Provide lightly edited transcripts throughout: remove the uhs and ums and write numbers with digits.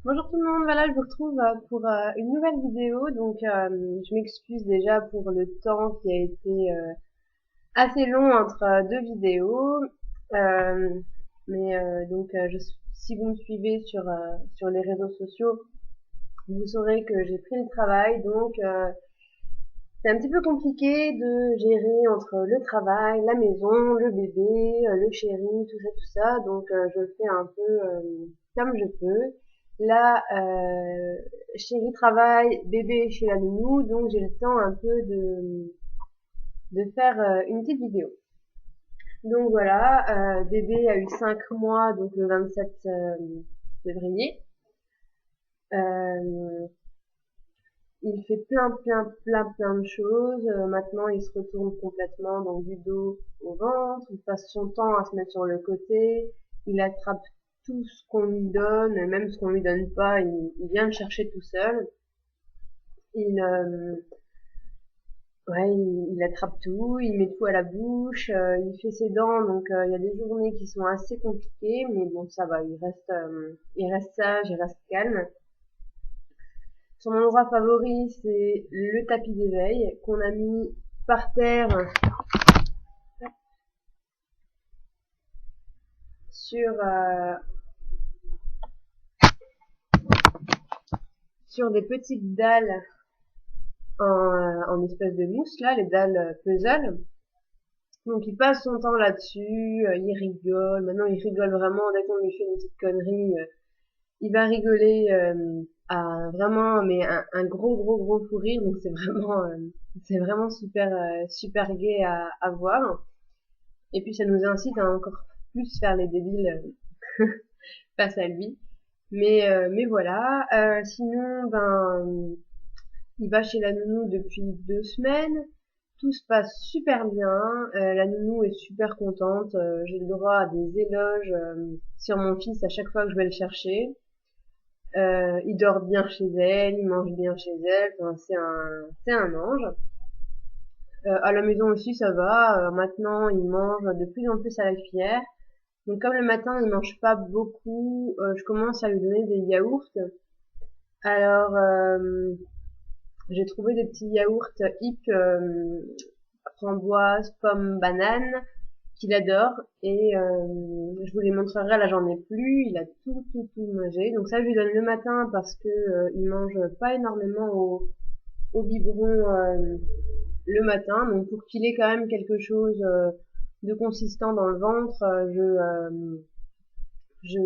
Bonjour tout le monde, voilà, je vous retrouve pour une nouvelle vidéo. Je m'excuse déjà pour le temps qui a été assez long entre deux vidéos. Euh, si vous me suivez sur les réseaux sociaux, vous saurez que j'ai pris le travail. C'est un petit peu compliqué de gérer entre le travail, la maison, le bébé, le chéri, tout ça. Je fais un peu comme je peux. Là, chéri travaille, bébé chez la nounou, donc j'ai le temps un peu de faire une petite vidéo. Donc voilà, bébé a eu 5 mois, donc le 27 février. Euh, Il fait plein de choses. Maintenant, il se retourne complètement donc du dos au ventre. Il passe son temps à se mettre sur le côté. Il attrape tout ce qu'on lui donne, même ce qu'on lui donne pas, il vient le chercher tout seul. Il, ouais, il attrape tout, il met tout à la bouche, il fait ses dents, il y a des journées qui sont assez compliquées, mais bon, ça va, il reste sage, il reste calme. Son endroit favori, c'est le tapis d'éveil qu'on a mis par terre sur sur des petites dalles en espèce de mousse là, les dalles puzzle. Donc il passe son temps là-dessus, il rigole. Maintenant il rigole vraiment dès qu'on lui fait une petite connerie, il va rigoler à vraiment mais un gros fou rire. Donc c'est vraiment super gai à voir. Et puis ça nous incite à encore plus faire les débiles face à lui. Mais voilà. Sinon, il va chez la nounou depuis 2 semaines. Tout se passe super bien. La nounou est super contente. J'ai le droit à des éloges sur mon fils à chaque fois que je vais le chercher. Il dort bien chez elle, il mange bien chez elle. Enfin, c'est un ange. À la maison aussi, ça va. Maintenant, il mange de plus en plus à la cuillère. Donc comme le matin, il mange pas beaucoup, je commence à lui donner des yaourts. Alors, j'ai trouvé des petits yaourts hip framboise, pomme, banane qu'il adore et je vous les montrerai. Là, j'en ai plus. Il a tout mangé. Donc ça, je lui donne le matin parce que il mange pas énormément au biberon le matin. Donc pour qu'il ait quand même quelque chose de consistant dans le ventre, je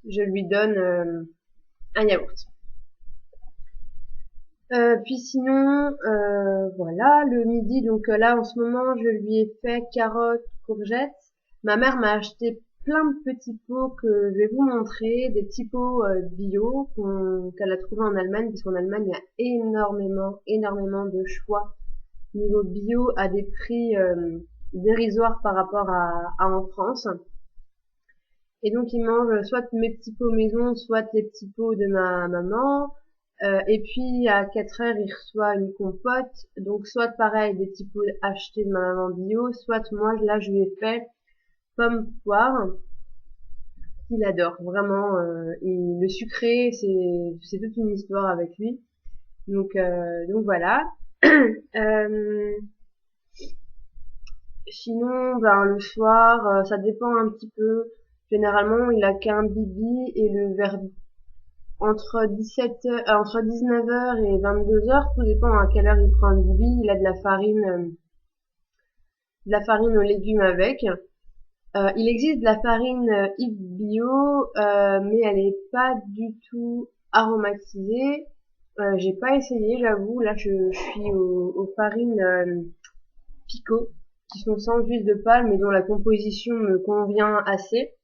je lui donne un yaourt. Puis sinon, voilà, le midi, là en ce moment, je lui ai fait carottes, courgettes. Ma mère m'a acheté plein de petits pots que je vais vous montrer, des petits pots bio qu'elle a trouvé en Allemagne, parce qu'en Allemagne, il y a énormément de choix niveau bio à des prix dérisoires par rapport à en France. Et donc il mange soit mes petits pots maison, soit les petits pots de ma maman. Et puis à 4 heures, il reçoit une compote. Donc soit pareil, des petits pots achetés de ma maman bio, soit moi là je lui ai fait pomme poire qu'il adore vraiment. Et le sucré, c'est toute une histoire avec lui. Donc voilà. Euh, Sinon, le soir, ça dépend un petit peu. Généralement, il a qu'un bibi et le verre entre 19h et 22h, tout dépend à quelle heure il prend un bibi. Il a de la farine aux légumes avec. Il existe de la farine bio, mais elle est pas du tout aromatisée. J'ai pas essayé, j'avoue. Là, je suis aux farines Pico, qui sont sans huile de palme et dont la composition me convient assez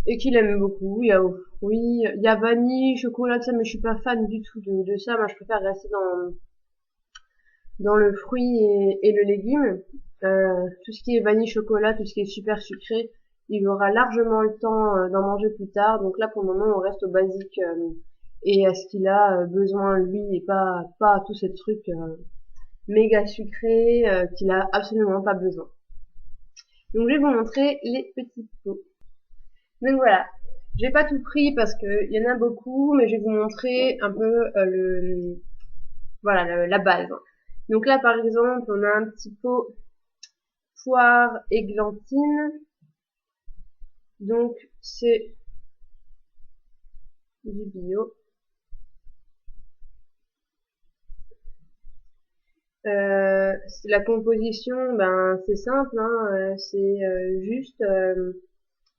et qu'il aime beaucoup. Il y a aux fruits, il y a vanille, chocolat, tout ça, mais je suis pas fan du tout de ça. Moi, je préfère rester dans le fruit et le légume. Tout ce qui est vanille, chocolat, tout ce qui est super sucré, il aura largement le temps d'en manger plus tard. Donc là, pour le moment, on reste au basique et à ce qu'il a besoin lui et pas à tous ces trucs méga sucrés qu'il a absolument pas besoin. Donc je vais vous montrer les petits pots. Donc voilà. J'ai pas tout pris parce que il y en a beaucoup, mais je vais vous montrer un peu voilà, la base. Donc là, par exemple, on a un petit pot poire églantine. Donc c'est du bio. La composition, ben c'est simple, hein, c'est juste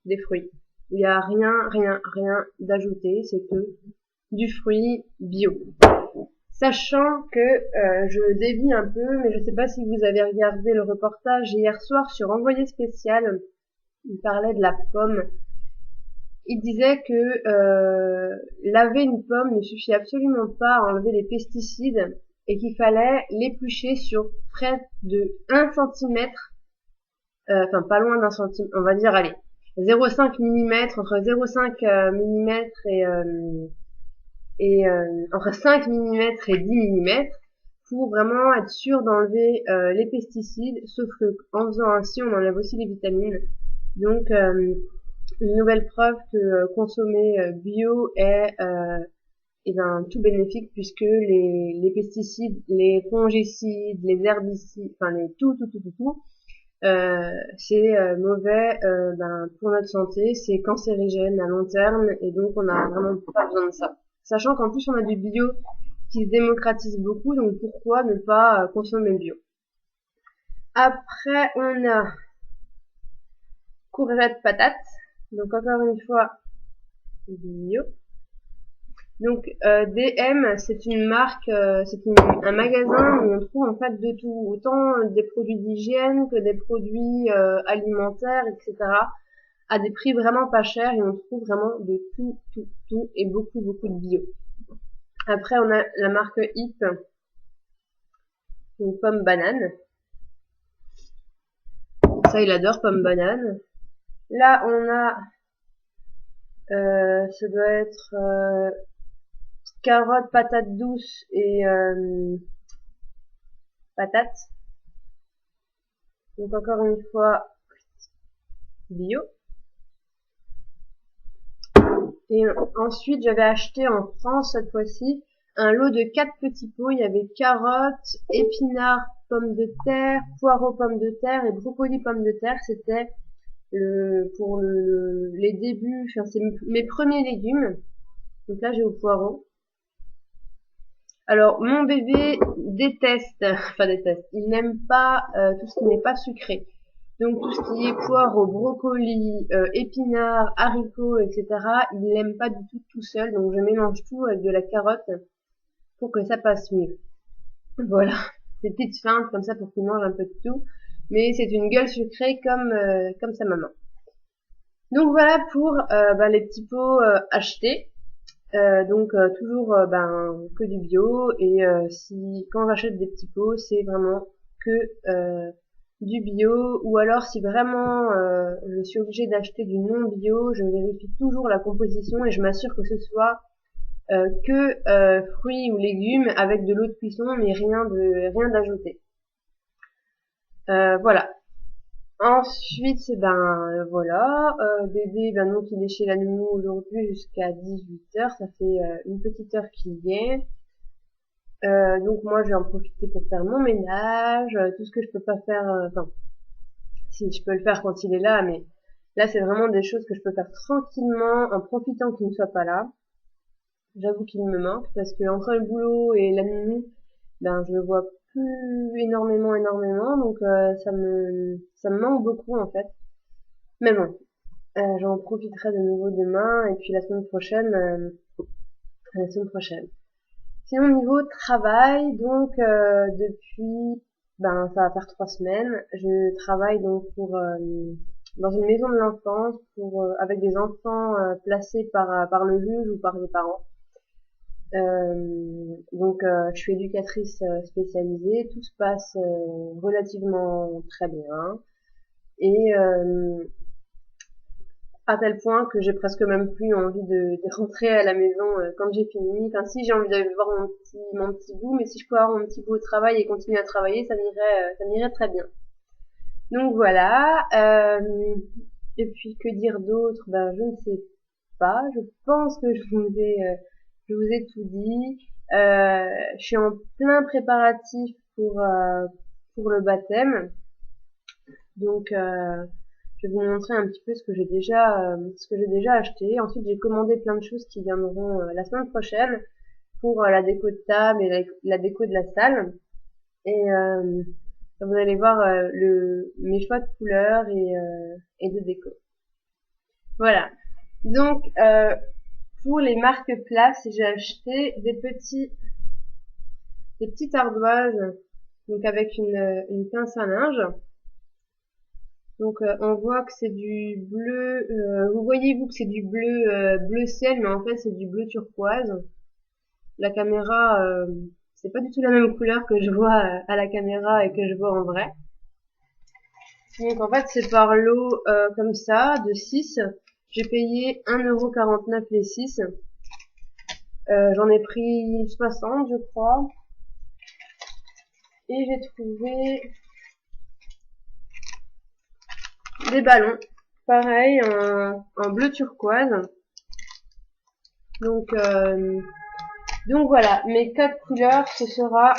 des fruits. Il y a rien d'ajouté, c'est que du fruit bio. Sachant que je dévie un peu, mais je sais pas si vous avez regardé le reportage hier soir sur Envoyé spécial. Il parlait de la pomme. Il disait que laver une pomme ne suffit absolument pas à enlever les pesticides et qu'il fallait l'éplucher sur près de 1 centimètre, enfin pas loin d'un centimètre, on va dire, allez, 0,5 mm, entre 0,5 mm entre 5 mm et 10 mm, pour vraiment être sûr d'enlever les pesticides, sauf que en faisant ainsi, on enlève aussi les vitamines. Donc une nouvelle preuve que consommer bio est ben, tout bénéfique, puisque les pesticides, les fongicides, les herbicides, enfin les tout, c'est mauvais ben, pour notre santé, c'est cancérigène à long terme, et donc on n'a vraiment pas besoin de ça. Sachant qu'en plus on a du bio qui se démocratise beaucoup, donc pourquoi ne pas consommer bio. Après on a courgettes patates, donc encore une fois bio. Donc DM, c'est une marque, un magasin où on trouve en fait de tout, autant des produits d'hygiène que des produits alimentaires, etc. à des prix vraiment pas chers, et on trouve vraiment de tout et beaucoup de bio. Après on a la marque Hip, une pomme banane. Ça il adore, pomme banane. Là on a ça doit être carottes, patates douces et patates. Donc encore une fois bio. Et ensuite j'avais acheté en France cette fois-ci un lot de 4 petits pots. Il y avait carottes, épinards, pommes de terre, poireaux, pommes de terre et brocolis, pommes de terre. C'était pour les débuts, enfin c'est mes premiers légumes. Donc là j'ai au poireau. Alors mon bébé déteste, enfin déteste, il n'aime pas tout ce qui n'est pas sucré. Donc tout ce qui est poireaux, brocolis, épinards, haricots, etc. il n'aime pas du tout seul. Donc je mélange tout avec de la carotte pour que ça passe mieux. Voilà, c'est petite feinte comme ça pour qu'il mange un peu de tout. Mais c'est une gueule sucrée comme sa maman. Donc voilà pour ben, les petits pots achetés. Donc toujours ben que du bio, et si quand j'achète des petits pots c'est vraiment que du bio, ou alors si vraiment je suis obligée d'acheter du non bio, je vérifie toujours la composition et je m'assure que ce soit que fruits ou légumes avec de l'eau de cuisson, mais rien d'ajouté. Voilà. Ensuite, voilà, bébé, ben donc il est chez la nounou aujourd'hui jusqu'à 18h, ça fait une petite heure qu'il y est. Donc moi je vais en profiter pour faire mon ménage, tout ce que je peux pas faire, enfin, si je peux le faire quand il est là, mais là c'est vraiment des choses que je peux faire tranquillement en profitant qu'il ne soit pas là. J'avoue qu'il me manque, parce que entre le boulot et la nounou, ben je le vois plus énormément, donc ça me manque beaucoup en fait. Mais bon, j'en profiterai de nouveau demain, et puis la semaine prochaine. Sinon niveau travail, donc depuis, ben ça va faire 3 semaines, je travaille donc pour dans une maison de l'enfance pour avec des enfants placés par le juge ou par les parents. Donc je suis éducatrice spécialisée, tout se passe relativement très bien, et à tel point que j'ai presque même plus envie de rentrer à la maison quand j'ai fini. Enfin si, j'ai envie d'aller voir mon petit bout, mais si je peux avoir mon petit bout au travail et continuer à travailler, ça m'irait très bien. Donc voilà. Et puis que dire d'autre? Ben je ne sais pas. Je pense que je vous ai tout dit. Je suis en plein préparatif pour le baptême. Donc je vais vous montrer un petit peu ce que j'ai déjà acheté. Ensuite j'ai commandé plein de choses qui viendront la semaine prochaine pour la déco de table et la déco de la salle. Et vous allez voir mes choix de couleurs et de déco. Voilà. Donc pour les marque-places, j'ai acheté des petites ardoises, donc avec une pince à linge. Donc on voit que c'est du bleu. Vous voyez vous que c'est du bleu bleu ciel, mais en fait c'est du bleu turquoise. La caméra, c'est pas du tout la même couleur que je vois à la caméra et que je vois en vrai. Donc en fait c'est par lot comme ça de 6. J'ai payé 1,49 € les 6. J'en ai pris 60 je crois. Et j'ai trouvé des ballons. Pareil en bleu turquoise. Donc voilà, mes 4 couleurs ce sera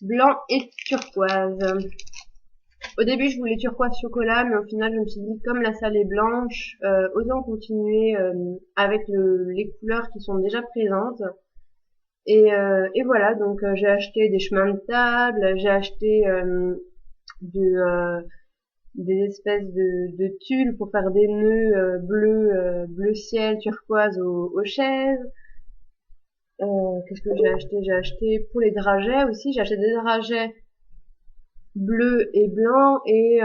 blanc et turquoise. Au début je voulais turquoise chocolat, mais au final je me suis dit comme la salle est blanche, autant continuer avec les couleurs qui sont déjà présentes. Et voilà, donc j'ai acheté des chemins de table, j'ai acheté de, des espèces de tulles pour faire des nœuds bleu ciel turquoise aux chaises. Qu'est-ce que j'ai acheté? J'ai acheté pour les dragées aussi, j'ai acheté des dragées bleus et blancs et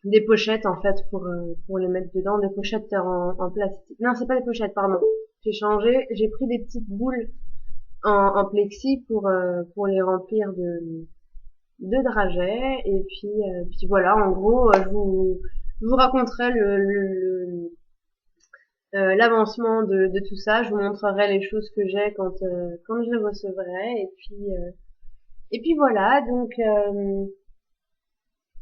des pochettes en fait pour les mettre dedans, des pochettes en plastique. Non, c'est pas des pochettes, pardon. J'ai changé, j'ai pris des petites boules en plexi pour les remplir de dragées et puis voilà, en gros, je vous raconterai l'avancement de tout ça. Je vous montrerai les choses que j'ai quand je les recevrai et puis voilà. Donc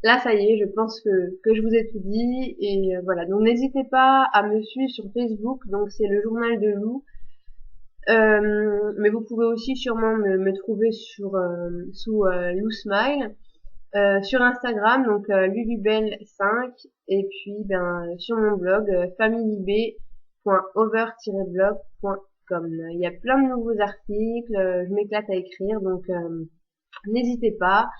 là, ça y est, je pense que je vous ai tout dit et voilà. Donc n'hésitez pas à me suivre sur Facebook. Donc c'est le journal de Lou. Mais vous pouvez aussi sûrement me trouver sous Lou Smile. Sur Instagram, donc lulubelle5 et puis sur mon blog familybee.over-blog.com. Il y a plein de nouveaux articles, je m'éclate à écrire, donc n'hésitez pas.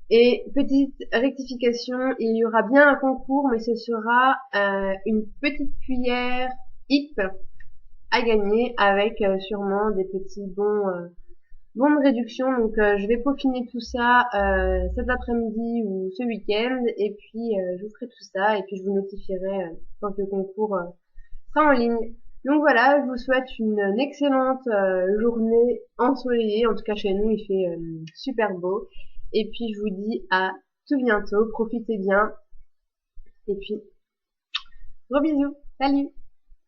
Et petite rectification, il y aura bien un concours, mais ce sera une petite cuillère HIP à gagner avec sûrement des petits bons de réduction. Donc je vais peaufiner tout ça cet après-midi ou ce week-end et puis je vous ferai tout ça et puis je vous notifierai quand le concours sera en ligne. Donc voilà, je vous souhaite une excellente journée ensoleillée. En tout cas chez nous il fait super beau. Et puis je vous dis à tout bientôt, profitez bien et puis gros bisous, salut.